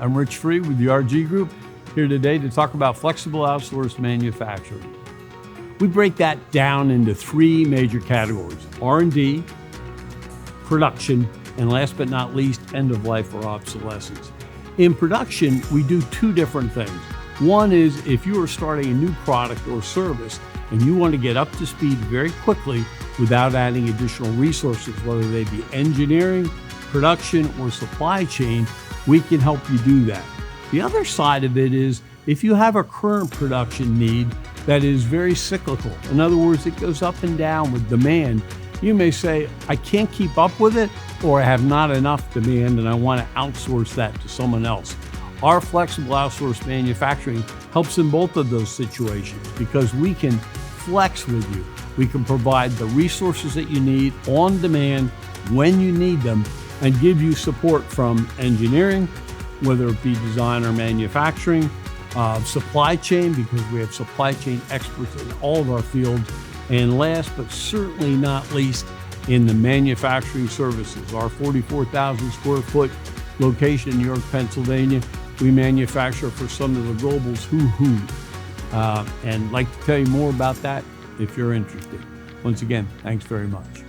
I'm Rich Free with the RG Group, here today to talk about flexible outsourced manufacturing. We break that down into three major categories: R&D, production, and last but not least, end of life or obsolescence. In production, we do two different things. One is if you are starting a new product or service and you want to get up to speed very quickly without adding additional resources, whether they be engineering, production, or supply chain, we can help you do that. The other side of it is if you have a current production need that is very cyclical, in other words, it goes up and down with demand, you may say, I can't keep up with it, or I have not enough demand and I want to outsource that to someone else. Our flexible outsourced manufacturing helps in both of those situations because we can flex with you. We can provide the resources that you need on demand when you need them and give you support from engineering, whether it be design or manufacturing, supply chain, because we have supply chain experts in all of our fields, and last but certainly not least, in the manufacturing services. Our 44,000 square foot location in New York, Pennsylvania, we manufacture for some of the global's who. And I'd like to tell you more about that if you're interested. Once again, thanks very much.